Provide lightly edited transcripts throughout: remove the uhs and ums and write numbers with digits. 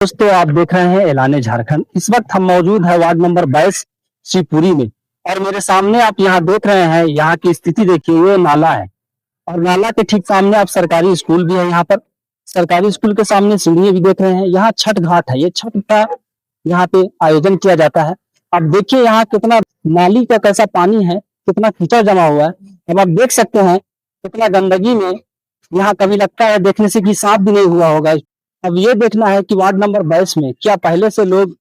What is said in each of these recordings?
दोस्तों, आप देख रहे हैं ऐलान झारखंड। इस वक्त हम मौजूद है वार्ड नंबर 22 शिवपुरी में। और मेरे सामने आप यहाँ देख रहे हैं, यहाँ की स्थिति देखिए। ये नाला है और नाला के ठीक सामने आप सरकारी स्कूल भी है। यहाँ पर सरकारी स्कूल के सामने सीढ़ी भी देख रहे हैं। यहाँ छठ घाट है, ये छठ का यहाँ पे आयोजन किया जाता है। अब देखिए यहाँ कितना नाली का कैसा पानी है, कितना कीचड़ जमा हुआ है। अब आप देख सकते हैं कितना गंदगी में यहाँ कभी लगता है देखने से कि साफ भी नहीं हुआ होगा। अब ये देखना है कि वार्ड नंबर 22 में क्या पहले से लोग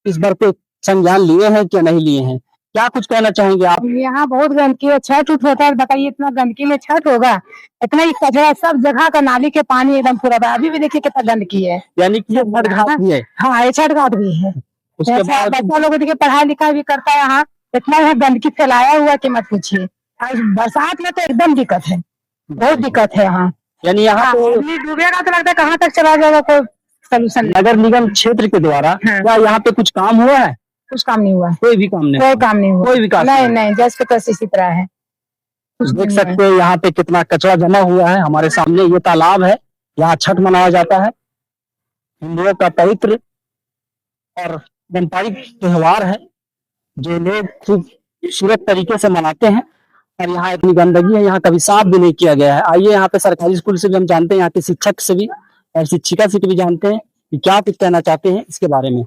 इस बार पे संज्ञान लिए हैं क्या नहीं लिए हैं। क्या कुछ कहना चाहेंगे आप? यहाँ बहुत गंदगी है, छठ उठ होता है, बताइए इतना गंदगी में छठ होगा? इतना ही कचरा, सब जगह का नाली के पानी एकदम पूरा था। अभी भी देखिए कितना गंदगी है। यानी कि ये छठ घाट भी है। हाँ, ये छठ घाट भी है। उसके बाद बच्चा लोग देखिए पढ़ाई लिखाई भी करता है यहाँ। इतना यहाँ गंदगी फैलाया हुआ कि मत पूछिए। बरसात में तो एकदम दिक्कत है, बहुत दिक्कत है यहाँ। यानी यहाँ पानी डूबेगा तो लगता है कहाँ तक चला जाएगा, कोई सोल्यूशन नहीं। नगर निगम क्षेत्र के द्वारा क्या यहाँ पे कुछ काम हुआ है? कुछ काम नहीं हुआ, कोई भी काम नहीं, कोई काम नहीं हुआ, कोई विकास नहीं, जैसे तैसे इसी तरह है। देख सकते हैं यहाँ पे कितना कचरा जमा हुआ है। हमारे सामने ये तालाब है, यहाँ छठ मनाया जाता है। हिंदुओं का पवित्र और पारंपरिक त्योहार है जो लोग खूबसूरत तरीके से मनाते हैं। और यहाँ इतनी गंदगी है, यहाँ कभी साफ भी नहीं किया गया है। आइए यहाँ पे सरकारी स्कूल से भी हम जानते हैं, यहाँ के शिक्षक से भी और शिक्षिका से भी जानते हैं कि क्या कुछ कहना चाहते हैं इसके बारे में।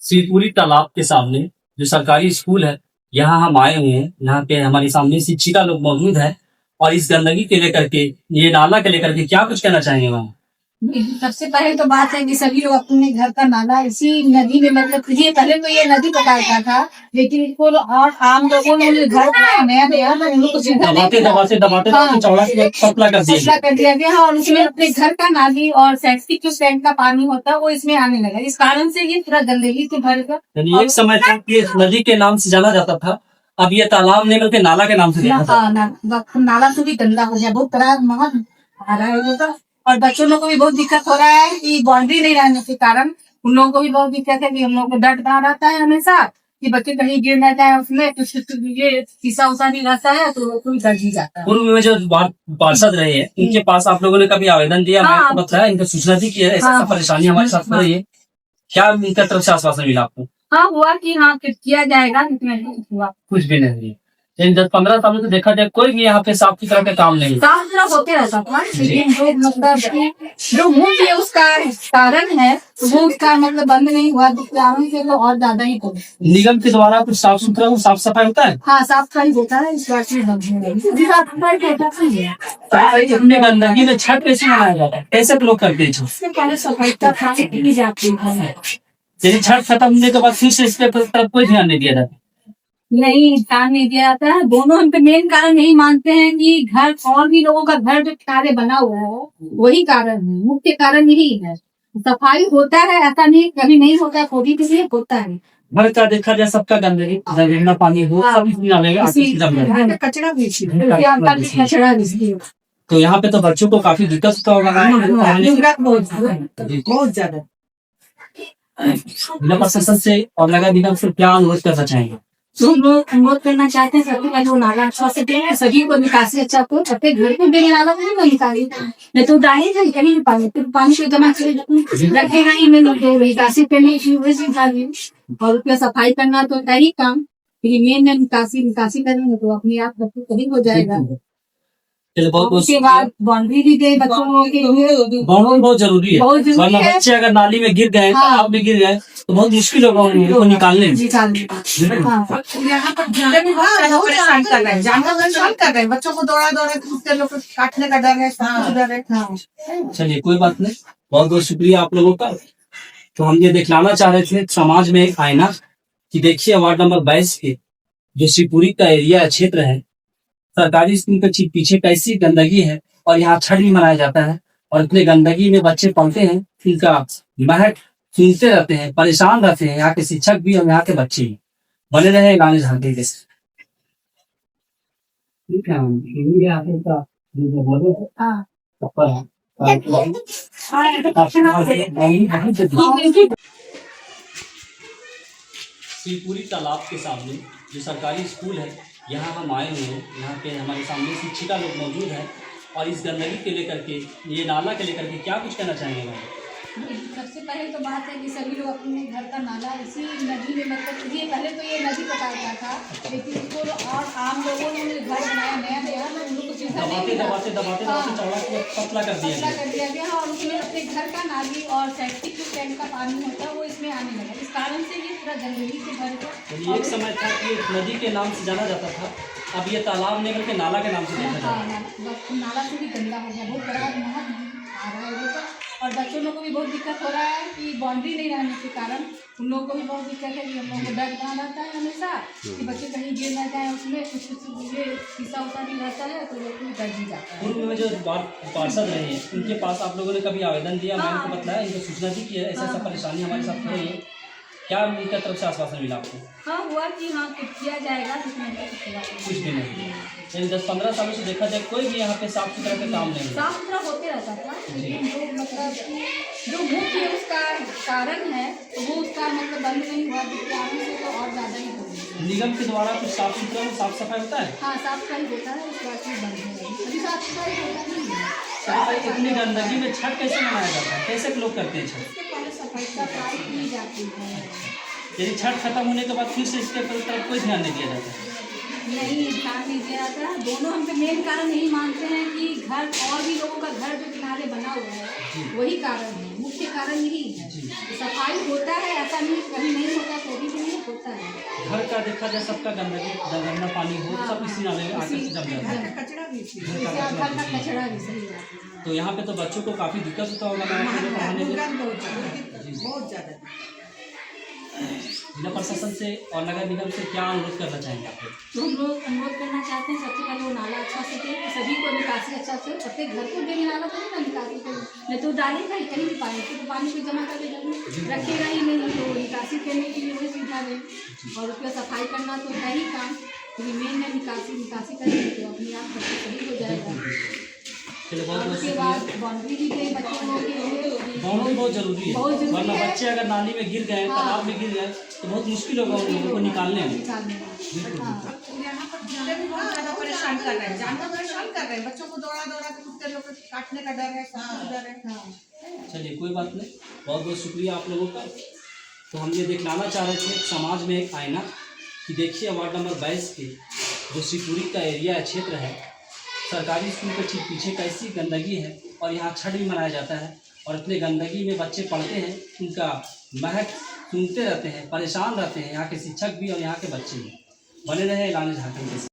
शिवपुरी तालाब के सामने जो सरकारी स्कूल है, यहाँ हम आए हुए हैं। यहाँ पे हमारे सामने शिक्षिका लोग मौजूद है और इस गंदगी के लेकर के, ये नाला के लेकर के क्या कुछ कहना चाहेंगे वहाँ? सबसे पहले तो बात है कि सभी लोग अपने घर का नाला इसी नदी में, मतलब ये पहले तो ये नदी पटाता था, लेकिन इसको और आम लोगों ने घर नया सप्लाई कर दिया गया और उसमें अपने घर का नाली और सेप्टिक जो टैंक का पानी होता है वो इसमें आने लगा। इस कारण से ये पूरा गंदगी से भर गया। एक समय तक ये नदी के नाम से जाना जाता था, अब ये तालाब नहीं बल्कि नाला के नाम से नाला से भी गंदा हो गया, बहुत तरह महक आ रहा है। और बच्चों लोग को भी बहुत दिक्कत हो रहा है कि बाउंड्री नहीं रहने के कारण उन लोगों को भी बहुत दिक्कत है कि हम लोग को डर बना रहता है हमेशा कि बच्चे कहीं गिर न जाए उसमें, कुछ ये शीशा उसा नहीं रहता है तो लोग को भी डर ही जाता है। पूर्व में जो पार्षद रहे हैं उनके पास आप लोगों ने कभी आवेदन दिया? हाँ, बताया, इनका सूचना दी कि ऐसा परेशानी हमारे साथ हो रही है, क्या इनका तरफ से आश्वासन मिला आपको? हाँ, हुआ कि हाँ किया जाएगा, हुआ कुछ भी नहीं। 10-15 सालों से देखा जाए कोई भी यहाँ पे साफ सुथरा का काम नहीं, साफ सुथरा होते रहता था, लेकिन जो मुख्य उसका कारण है वो उसका मतलब बंद नहीं हुआ, से तो और ज्यादा ही हो। निगम के द्वारा कुछ साफ सुथरा साफ सफाई होता है? हाँ, साफ सफाई होता है। इस बार अपने गंदगी में छठ कैसे मनाया जाता है, कैसे लोग करते हैं? पहले सफाई की जाती है, यदि छठ खत्म होने के बाद फिर से इस पे तरफ कोई ध्यान नहीं दिया जाता? नहीं, ध्यान नहीं दिया जाता है। दोनों हम पे मेन कारण यही मानते हैं कि घर और भी लोगों का घर जो कार्य बना हुआ है वही कारण है, मुख्य कारण यही है। सफाई होता है, ऐसा नहीं कभी नहीं होता है, कोई भी नहीं होता है। घर का देखा जाए सबका गंदगी, जमीन पानी हो कचरा भी, तो यहाँ पे तो बच्चों को काफी दिक्कत होगा, बहुत ज्यादा। जिला प्रशासन से और नगर निगम से क्या अनुरोध करना चाहेंगे? तो हम लोग अनुरोध करना चाहते हैं सबसे पहले वो नाला अच्छा से दें, सभी को निकासी अच्छा को, अपने घर में भी नाला नहीं निकाली, नहीं तो डाली कहीं नहीं पानी, तो पानी से जमा रखेगा ही नहीं, निकासी पे नहीं और उसका सफाई करना तो है ही काम, मेन निकासी करेंगे तो अपने आप कहीं हो जाएगा। उसके बाद बाउंड्री भी दे बच्चों के लिए, बाउंड्री बहुत जरूरी है, वरना बच्चे अगर नाली में गिर गए, तालाब में गिर गए तो बहुत मुश्किल होगा उनको निकालने। यहाँ पर परेशान कर रहे हैं, जानवर परेशान कर रहे हैं, बच्चों को दौड़ा लोग काटने का डर है। चलिए कोई बात नहीं, बहुत बहुत शुक्रिया आप लोगों का। तो हम ये दिखलाना चाह रहे थे समाज में एक आईना कि देखिए वार्ड नंबर 22 के जो शिवपुरी का एरिया क्षेत्र है, सरकारी स्कूल के ठीक पीछे कैसी गंदगी है और यहाँ छठ भी मनाया जाता है और इतने गंदगी में बच्चे पढ़ते हैं, इनका महक सुनते रहते हैं, परेशान रहते हैं यहाँ के शिक्षक भी और यहाँ के बच्चे भी। बने रहे गाने झांकी के शिवपुरी तालाब के सामने जो सरकारी स्कूल है, यहाँ हम आए हुए हैं। यहाँ पे हमारे सामने शिक्षिका लोग मौजूद हैं और इस गंदगी के लेकर के, ये नाला के लेकर के क्या कुछ कहना चाहेंगे? सबसे पहले तो बात है कि सभी लोग अपने घर का नाला इसी नदी में, मतलब ये पहले तो ये नदी पटाता था, लेकिन इसको और आम लोगों ने घर बनाया नया नया, उन लोग को सुविधा नहीं मिला। दबाते चौड़ा किया, पतला कर दिया पतला गया। कर दिया गया और उसमें अपने घर का नाली और सेप्टिक जो टैंक का पानी होता है वो इसमें आने लगा। इस कारण से ये पूरा गंदगी से भर यानी एक समय था कि नदी के नाम से जाना जाता था, अब ये तालाब नहीं बल्कि नाला के नाम से देखा जाता है। नाला से भी गंदा हो गया, बहुत बड़ा महक आ रहा है लोगों का। और बच्चों लोगों को भी बहुत दिक्कत हो रहा है कि बाउंड्री नहीं रहने के कारण उन लोगों को भी बहुत दिक्कत है कि हम लोगों को डर बना रहता है हमेशा कि बच्चे कहीं गिर ना जाए, उसमें कुछ ये शीशा उसा भी रहता है तो लोग को डर भी जाता है। पूर्व में जो पार्षद रहे हैं उनके पास आप लोगों ने कभी आवेदन दिया, मैंने उनको बताया, इनको सूचना दी कि ऐसा ऐसा परेशानी हमारे साथ हो रही है, क्या उनका तरफ से आश्वासन मिला आपको? हाँ हुआ कि हाँ कुछ किया जाएगा, कुछ भी नहीं। यानी 10-15 सालों से देखा जाए कोई भी यहाँ पे साफ सुथरा का काम नहीं है। साफ सुथरा होते रहता था, लेकिन जो मतलब कि जो मुख्य उसका कारण है तो वो उसका मतलब बंद नहीं हुआ, जिसके कारण से तो और ज़्यादा ही हो गया। निगम के द्वारा कुछ साफ सुथरा में साफ सफाई होता है? हाँ साफ सफाई होता है, उसके बाद फिर बंद हो गई। अभी साफ सफाई होता नहीं है। सफाई इतनी गंदगी में छठ कैसे मनाया जाता है, कैसे लोग करते हैं छठ? उसके पहले सफाई की जाती है। यदि छठ खत्म होने के बाद फिर से इसके तरफ कोई ध्यान नहीं दिया जाता है? नहीं ध्यान नहीं दिया जाता। दोनों हम पे मेन कारण यही मानते हैं कि घर और भी लोगों का घर जो किनारे बना हुआ है वही कारण है, मुख्य कारण यही है। सफाई होता है, ऐसा नहीं कभी नहीं होता, कभी भी नहीं होता है। घर का देखा जाए सबका गंदगी, गंदा पानी हो सब इसी नाले में आकर से जम जाता है। घर का कचरा भी सही बात है। तो यहाँ पे तो बच्चों को काफी दिक्कत होता होगा पढ़ाने में। बहुत ज्यादा। जिला प्रशासन से और नगर निगम से क्या अनुरोध करना चाहेंगे आप लोग? तो हम लोग अनुरोध करना चाहते हैं सबसे पहले वो नाला अच्छा से दे, सभी को निकासी अच्छा से, प्रत्येक घर को देने नाला तो ना निकासी करें, नहीं तो डालेगा ही कहीं भी पानी, तो पानी को जमा करके रखेगा ही नहीं, तो निकासी करने के लिए वही सुविधा दें। और उसका सफाई करना तो है ही काम, क्योंकि मेन है निकासी करेंगे तो अपने आप सब सही हो जाएगा। और उसके बाद बाउंड्री भी दें बच्चों लोगों के लिए, बाउंड्री बहुत जरूरी है, वरना बच्चे अगर नाली में गिर गए, तालाब में गिर गए तो बहुत मुश्किल होगा उन लोगों को निकालने में। यहाँ पर कुत्ते भी बहुत ज्यादा परेशान कर रहे हैं, जानवर परेशान कर रहे हैं, बच्चों को दौड़ा दौड़ा के कुत्ते लोग काटने का डर है, सब कुछ डर है। चलिए कोई बात नहीं, बहुत बहुत शुक्रिया आप लोगों का। तो हम ये दिखलाना चाह रहे थे समाज में एक आईना कि देखिए वार्ड नंबर 22 के जो शिवपुरी का एरिया क्षेत्र है, सरकारी स्कूल के ठीक पीछे कैसी गंदगी है और यहाँ छठ भी मनाया जाता है और इतने गंदगी में बच्चे पढ़ते हैं, उनका महक सुनते रहते हैं, परेशान रहते हैं यहाँ के शिक्षक भी और यहाँ के बच्चे भी। बने रहे ऐलान झारखंड के साथ।